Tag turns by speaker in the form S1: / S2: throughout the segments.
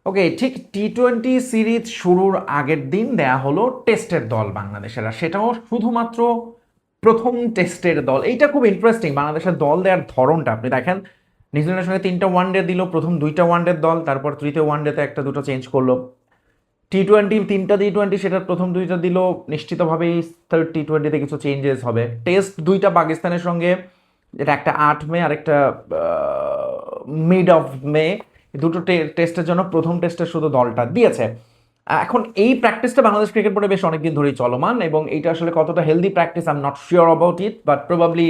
S1: ওকে, ঠিক টি-20 সিরিজ শুরুর আগের দিন দেয়া হলো টেস্টের দল বাংলাদেশের, আর সেটাও শুধুমাত্র প্রথম টেস্টের দল। এইটা খুব ইন্টারেস্টিং, বাংলাদেশের দল দেওয়ার ধরনটা আপনি দেখেন। নিউজিল্যান্ডের সঙ্গে 3টা ওয়ানডে দিল, প্রথম 2টা ওয়ানডের দল, তারপর তৃতীয় ওয়ানডেতে একটা দুটো চেঞ্জ করলো। টি-20 3টা টি-20, সেটার প্রথম 2টা দিল, নিশ্চিতভাবেই থার্ড টি-20তে কিছু চেঞ্জেস হবে। টেস্ট 2টা পাকিস্তানের সঙ্গে, এটা একটা 8 মে আর একটা মিড অফ মে, দুটো টেস্টের জন্য প্রথম টেস্টের শুধু দলটা দিয়েছে। এখন এই প্র্যাকটিসটা বাংলাদেশ ক্রিকেট বোর্ডে বেশ অনেকদিন ধরেই চলমান, এবং এইটা আসলে কতটা healthy practice I am not sure about it, but probably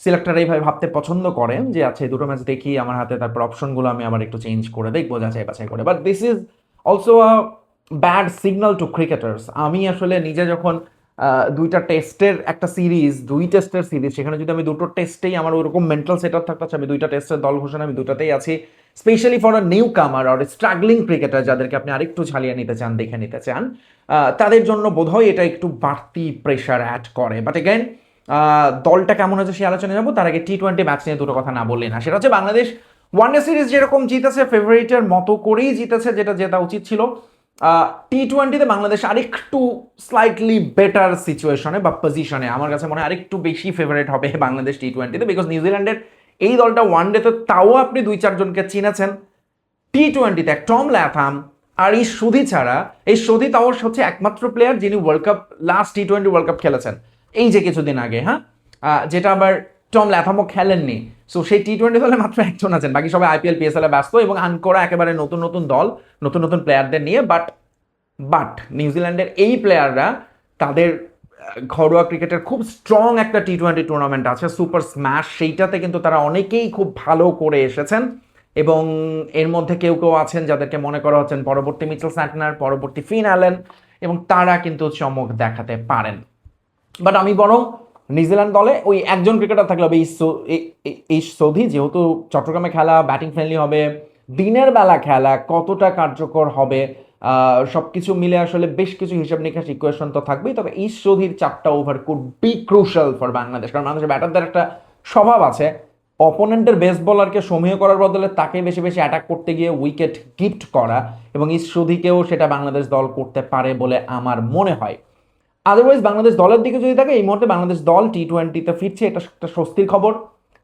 S1: selector এইভাবে ভাবতে পছন্দ করেন যে আচ্ছা এই দুটো ম্যাচ দেখি আমার হাতে, তারপর অপশনগুলো আমি আবার একটু চেঞ্জ করে দেখবো, যাচাই বাছাই করে। But this is also a bad signal two cricketers. আমি আসলে নিজে যখন 2টা টেস্টের একটা সিরিজ, 2 টেস্টের সিরিজ, সেখানে যদি আমি দুটো টেস্টেই আমার ওরকম মেন্টাল সেট আপ থাকতো, আমি 2টা টেস্টের দল ঘোষণা, আমি দুটাতেই আছি, স্পেশালি ফর আ নিউ কামার আর স্ট্রাগলিং ক্রিকেটার যাদেরকে আপনি আরেকটু ঝালিয়ে নিতে চান, দেখে নিতে চান, তাদের জন্য বোধহয় এটা একটু বাড়তি প্রেশার অ্যাড করে। বাট এগেন, দলটা কেমন হয়েছে সেই আলোচনায় যাবো, তার আগে টি-20 ম্যাচ নিয়ে দুটো কথা না বললে না। সেটা হচ্ছে বাংলাদেশ ওয়ানডে সিরিজ যেরকম জিতেছে, ফেভারিটের মতো করেই জিতেছে, যেটা জেতা উচিত ছিল। টি-20তে বাংলাদেশ আরেকটু স্লাইটলি বেটার সিচুয়েশনে বা পজিশনে, আমার কাছে মনে হয় আরেকটু বেশি ফেভারিট হবে বাংলাদেশ টি-20তে, বিকজ নিউজিল্যান্ডের এই দলটা ওয়ানডেতে তাও আপনি 2-4 জনকে চিনেছেন, টি-20তে টম ল্যাথাম আর এই সুধি ছাড়া, এই সুধি তাও হচ্ছে একমাত্র প্লেয়ার যিনি ওয়ার্ল্ড কাপ, লাস্ট টি-20 ওয়ার্ল্ড কাপ খেলেছেন এই যে কিছুদিন আগে, হ্যাঁ, যেটা আবার টম ল্যাথামও খেলেননি। সো সেই টি-20 দলে মাত্র একজন আছেন, বাকি সবাই আইপিএল পিএসএল এ ব্যস্ত এবং আনকোরা একেবারে নতুন নতুন দল, নতুন নতুন প্লেয়ারদের নিয়ে। বাট নিউজিল্যান্ডের এই প্লেয়াররা তাদের ঘরোয়া ক্রিকেটের খুব স্ট্রং একটা টি-20 টুর্নামেন্ট আছে, সুপার স্ম্যাশ, সেইটাতে কিন্তু তারা অনেকেই খুব ভালো করে এসেছেন, এবং এর মধ্যে কেউ কেউ আছেন যাদেরকে মনে করা হচ্ছেন পরবর্তী মিচেল স্যান্টনার, পরবর্তী ফিন অ্যালেন, এবং তারা কিন্তু চমক দেখাতে পারেন। বাট আমি বরং নিউজিল্যান্ড দলে ওই একজন ক্রিকেটার থাকলে হবে, এই সৌধি, যেহেতু চট্টগ্রামে খেলা, ব্যাটিং ফ্রেন্ডলি হবে, দিনের বেলা খেলা কতটা কার্যকর হবে, সব কিছু মিলে আসলে বেশ কিছু হিসাব নিকাশ ইকুয়েশন তো থাকবেই। তবে এই সৌধির 4টা over could be crucial for Bangladesh, কারণ বাংলাদেশের ব্যাটারদের একটা স্বভাব আছে অপোনেন্টের বেস্ট বলারকে সমীহ করার বদলে তাকে বেশি বেশি অ্যাটাক করতে গিয়ে উইকেট গিফট করা, এবং এই সৌধিকেও সেটা বাংলাদেশ দল করতে পারে বলে আমার মনে হয়। আদারওয়াইজ বাংলাদেশ দলের দিকে যদি থাকে, এই মুহূর্তে বাংলাদেশ দল টি-20তে ফিরছে, এটা একটা স্বস্তির খবর।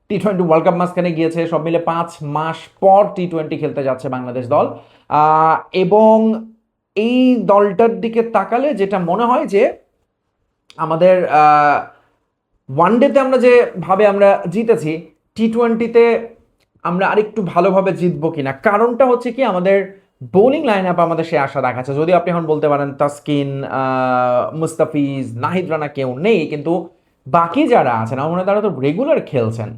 S1: টি-20 ওয়ার্ল্ড কাপ মাঝখানে গিয়েছে, সব মিলে 5 মাস পর টি-20 খেলতে যাচ্ছে বাংলাদেশ দল। এবং এই দলটার দিকে তাকালে যেটা মনে হয় যে আমাদের ওয়ানডেতে আমরা যে ভাবে আমরা জিতেছি, টি-20তে আমরা আরেকটু ভালোভাবে জিতবো কিনা। কারণটা হচ্ছে কি, আমাদের বোলিং লাইন আপ আমাদের সে আশা দেখাচ্ছে। যদি আপনি এখন বলতে পারেন তাসকিন, মুস্তাফিজ, নাহিদ রানা কেউ নেই, কিন্তু বাকি যারা আছেন আমার মনে হয় তারা তো রেগুলার খেলছেন।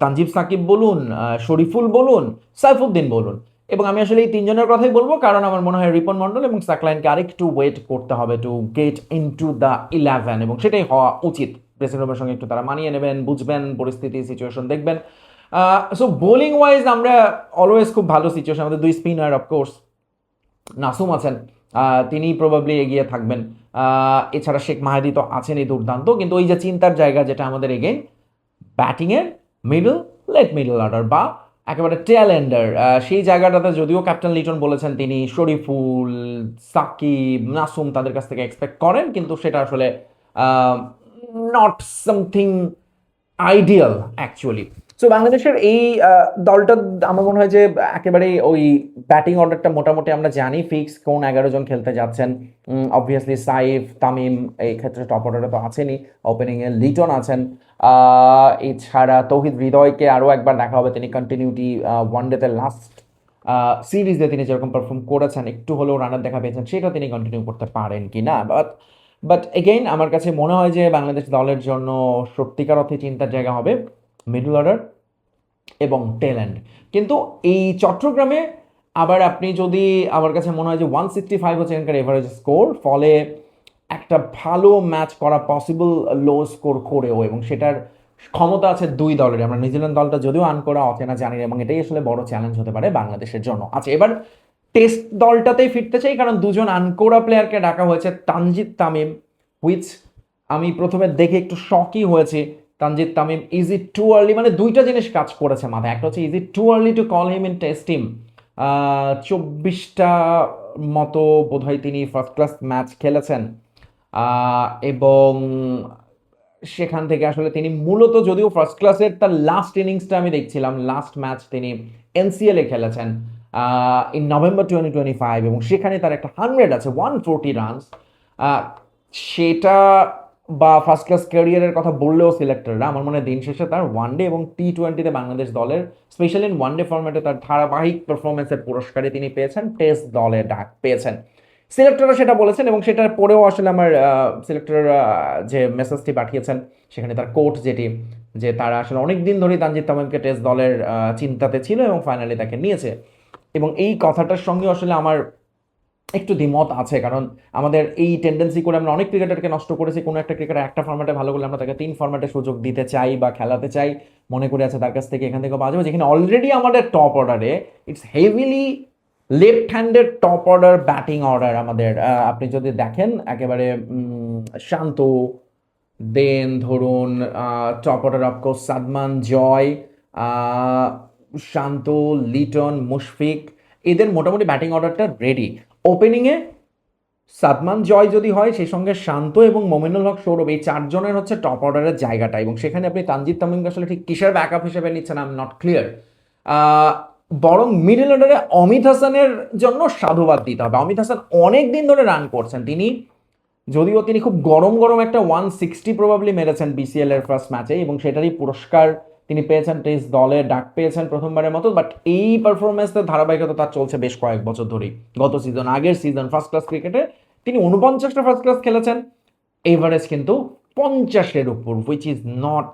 S1: তানজিব সাকিব বলুন, শরীফুল বলুন, সাইফুদ্দিন বলুন, এবং আমি আসলে এই 3 জনের কথাই বলবো, কারণ আমার মনে হয় রিপন মন্ডল এবং সাকলাইনকে আরেকটু ওয়েট করতে হবে টু গেট ইনটু দ্য 11, এবং সেটাই হওয়া উচিত। ড্রেসিং রুমের সঙ্গে একটু তারা মানিয়ে নেবেন, বুঝবেন পরিস্থিতি, সিচুয়েশন দেখবেন। সো বোলিং ওয়াইজ আমরা অলওয়েজ খুব ভালো সিচুয়েশন, আমাদের 2 স্পিনার অফকোর্স, নাসুম আছেন, তিনি প্রবাবলি এগিয়ে থাকবেন। এছাড়া শেখ মাহাদি তো আছেনই দুর্দান্ত, কিন্তু ওই যে চিন্তার জায়গা যেটা আমাদের এগেইন ব্যাটিংয়ের মিডল, লেট মিডল অর্ডার বা একেবারে টেল এন্ডার, সেই জায়গাটাতে যদিও ক্যাপ্টেন লিটন বলেছেন তিনি শরীফুল, সাকিব, নাসুম তাদের কাছ থেকে এক্সপেক্ট করেন, কিন্তু সেটা আসলে not something ideal actually. So বাংলাদেশের এই দলটা আমার মনে হয় যে একেবারে ওই ব্যাটিং অর্ডারটা মোটামুটি আমরা জানি ফিক্স, কোন 11 জন খেলতে যাচ্ছেন। অবভিয়াসলি সাইফ, তামিম এই ক্ষেত্রে টপ অর্ডারে তো আছেনই, ওপেনিংয়ে লিটন আছেন, এছাড়া তৌহিদ হৃদয়কে আরও একবার দেখা হবে, তিনি কন্টিনিউটি ওয়ানডেতে লাস্ট সিরিজে তিনি যেরকম পারফর্ম করেছেন, একটু হলেও রানার দেখা পেয়েছেন, সেটা তিনি কন্টিনিউ করতে পারেন কি না। বাট এগেইন আমার কাছে মনে হয় যে বাংলাদেশ দলের জন্য সত্যিকার অর্থে চিন্তার জায়গা হবে মিডল অর্ডার এবং টেল এন্ড। কিন্তু এই চট্টগ্রামে আবার আপনি যদি, আমার কাছে মনে হয় যে 165 হচ্ছে এখানকার এভারেজ স্কোর, ফলে একটা ভালো ম্যাচ করা পসিবল লো স্কোর করেও, এবং সেটার ক্ষমতা আছে 2 দলের। আমরা নিউজিল্যান্ড দলটা যদিও আন করা অচেনা জানি না, এবং এটাই আসলে বড় চ্যালেঞ্জ হতে পারে বাংলাদেশের জন্য। আচ্ছা, এবার টেস্ট দলটাতেই ফিরতে চাই, কারণ 2জন আনকোরা প্লেয়ারকে ডাকা হয়েছে, তানজিদ তামিম, হুইচ আমি প্রথমে দেখে একটু শকই হয়েছি। Tanzid Tamim, is it too early, মানে 2টা জিনিস কাজ করেছে মাথায়। একটা হচ্ছে is it too early to call him in test team, 24টা মতো বোধহয় তিনি ফার্স্ট ক্লাস ম্যাচ খেলেছেন। এবং সেখান থেকে আসলে তিনি মূলত, যদিও ফার্স্ট ক্লাসের তার লাস্ট ইনিংসটা আমি দেখছিলাম, লাস্ট ম্যাচ তিনি এনসিএল এ খেলেছেন ইন নভেম্বর 2025, এবং সেখানে তার একটা 100 আছে, 140 রানস। সেটা বা ফার্স্ট ক্লাস ক্যারিয়ারের কথা বললেও সিলেক্টররা, আমার মনে হয় দিন শেষে তার ওয়ানডে এবং T20-তে বাংলাদেশ দলের, স্পেশালি ইন ওয়ানডে ফরম্যাটে তার ধারাবাহিক পারফরমেন্সের পুরস্কারে তিনি পেয়েছেন, টেস্ট দলে ডাক পেয়েছেন। সিলেক্টররা সেটা বলেছেন, এবং সেটার পরেও আসলে আমার সিলেক্টর যে মেসেজটি পাঠিয়েছেন সেখানে তার কোট যেটি, যে তারা আসলে অনেক দিন ধরেই তানজিদ তামিমকে টেস্ট দলের চিন্তাতে ছিল এবং ফাইনালি তাকে নিয়েছে। এবং এই কথাটার সঙ্গে আসলে আমার একটু দ্বিমত আছে, কারণ আমাদের এই টেন্ডেন্সি করে আমরা অনেক ক্রিকেটারকে নষ্ট করেছি। কোনো একটা ক্রিকেটার একটা ফর্ম্যাটে ভালো করলে আমরা তাকে 3 ফর্ম্যাটে সুযোগ দিতে চাই বা খেলাতে চাই, মনে করে আছে তার কাছ থেকে এখান থেকে পাওয়া যাবে, যেখানে অলরেডি আমাদের টপ অর্ডারে it's heavily left handed top order batting order আমাদের। আপনি যদি দেখেন একেবারে শান্ত, দেন ধরুন টপ অর্ডার অফকোর্স সাদমান, জয়, শান্ত, লিটন, মুশফিক, এদের মোটামুটি ব্যাটিং অর্ডারটা রেডি। ওপেনিংয়ে সাদমান, জয় যদি হয়, সেই সঙ্গে শান্ত এবং মোমিনুল হক, সৌরভ, এই 4 জনের হচ্ছে টপ অর্ডারের জায়গাটা, এবং সেখানে আপনি তানজিদ তামিমকে আসলে ঠিক কিসের ব্যাকআপ হিসেবে নিচ্ছেন আই এম নট ক্লিয়ার। বরং মিডল অর্ডারে অমিত হাসানের জন্য সাধুবাদ দিতে হবে। অমিত হাসান অনেক দিন ধরে রান করছেন, যদিও তিনি খুব গরম গরম একটা 160 প্রবাবলি মেরেছেন বিসিএল এর ফার্স্ট ম্যাচে, এবং সেটারই পুরস্কার তিনি পেয়েছেন, টেস্ট দলে ডাক পেয়েছেন প্রথমবারের মতো। বাট এই পারফরমেন্সের ধারাবাহিকতা তার চলছে বেশ কয়েক বছর ধরেই। গত সিজন, আগের সিজন ফার্স্ট ক্লাস ক্রিকেটে তিনি 49টা ফার্স্ট ক্লাস খেলেছেন, এভারেজ কিন্তু 50-এর উপর, which is not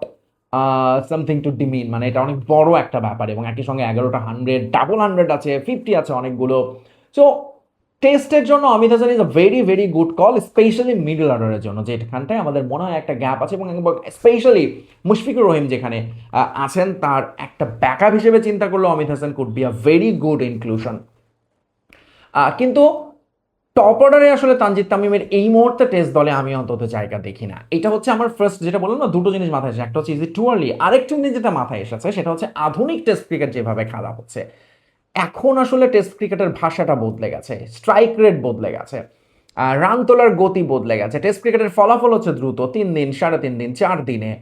S1: something to demean, মানে এটা অনেক বড় একটা ব্যাপার। এবং একই সঙ্গে 11টা 100, ডাবল 100 আছে, 50 আছে অনেকগুলো। সো টেস্টের জন্য Amit Hasan is a very very good call, specially middle অর্ডারের জন্য, যেখানটায় আমাদের মনে হয় একটা গ্যাপ আছে, এবং স্পেশালি মুশফিকুর রহিম যেখানে আছেন, তার একটা ব্যাকআপ হিসেবে চিন্তা করলে Amit Hasan could be a very good inclusion. কিন্তু টপ অর্ডারে আসলে তানজিদ তামিমের এই মুহূর্তে টেস্ট দলে আমি অন্তত জায়গা দেখি না। এটা হচ্ছে আমার ফার্স্ট, যেটা বললাম না, দুটো জিনিস মাথায় এসেছে। একটা হচ্ছে ইজ ইট টু আর্লি, আরেকটা জিনিস যেটা মাথায় এসেছে সেটা হচ্ছে আধুনিক টেস্ট ক্রিকেট যেভাবে খেলা হচ্ছে এখন, আসলে টেস্ট ক্রিকেটের ভাষাটা বদলে গেছে, স্ট্রাইক রেট বদলে গেছে, রান তোলার গতি বদলে গেছে। টেস্ট ক্রিকেটের ফলাফল হচ্ছে দ্রুত, 3 দিন, 3.5 দিন, 4 দিনে।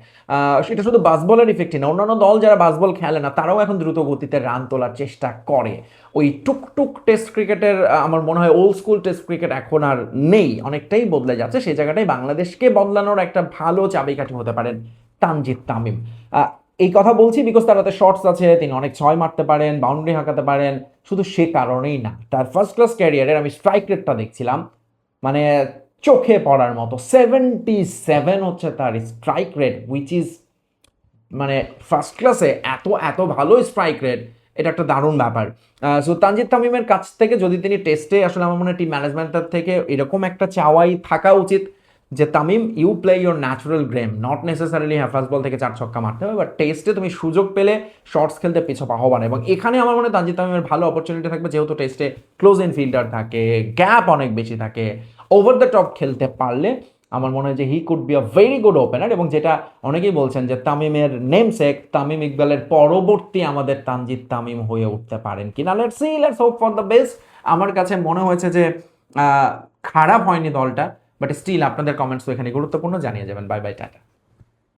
S1: সেটা শুধু বাসবলের ইফেক্টই না, অন্যান্য দল যারা বাসবল খেলে না তারাও এখন দ্রুত গতিতে রান তোলার চেষ্টা করে। ওই টুকটুক টেস্ট ক্রিকেটের আমার মনে হয় ওল্ড স্কুল টেস্ট ক্রিকেট এখন আর নেই, অনেকটাই বদলে যাচ্ছে। সেই জায়গাটায় বাংলাদেশকে বদলানোর একটা ভালো চাবিকাঠি হতে পারেন তানজিদ তামিম। এই কথা বলছি বিকজ তার হাতে শর্টস আছে, তিনি অনেক ছয় মারতে পারেন, বাউন্ডারি হাঁকাতে পারেন, শুধু সে কারণেই না, তার ফার্স্ট ক্লাস ক্যারিয়ারের আমি স্ট্রাইক রেটটা দেখছিলাম, মানে চোখে পড়ার মতো। 77 হচ্ছে তার স্ট্রাইক রেট, হুইচ ইজ মানে ফার্স্ট ক্লাসে এত এত ভালো স্ট্রাইক রেট, এটা একটা দারুণ ব্যাপার। সো তানজিদ তামিমের কাছ থেকে যদি তিনি টেস্টে, আসলে আমার মনে হয় টিম ম্যানেজমেন্টের থেকে এরকম একটা চাওয়াই থাকা উচিত যে Tamim, you play your natural game, not necessarily হ্যাঁ ফার্স্ট বল থেকে 4 ছক্কা মারতে হবে, বাট টেস্টে তুমি সুযোগ পেলে শর্টস খেলতে পিছু পা হবা না। এবং এখানে আমার মনে হয় তানজিদ তামিমের ভালো অপরচুনিটি থাকবে, যেহেতু টেস্টে ক্লোজ ইন ফিল্ডার থাকে, গ্যাপ অনেক বেশি থাকে, ওভার দ্য টপ খেলতে পারলে আমার মনে হয় যে he could be a very good opener. এবং যেটা অনেকেই বলছেন যে তামিমের নেমসেক তামিম ইকবালের পরবর্তী আমাদের তানজিদ তামিম হয়ে উঠতে পারেন কিনা। Let's see, let's hope for the best. আমার কাছে মনে হয়েছে যে খারাপ হয়নি দলটা, বাট স্টিল আপনাদের কমেন্টস তো এখানে গুরুত্বপূর্ণ, জানিয়ে যাবেন। Bye bye, tata.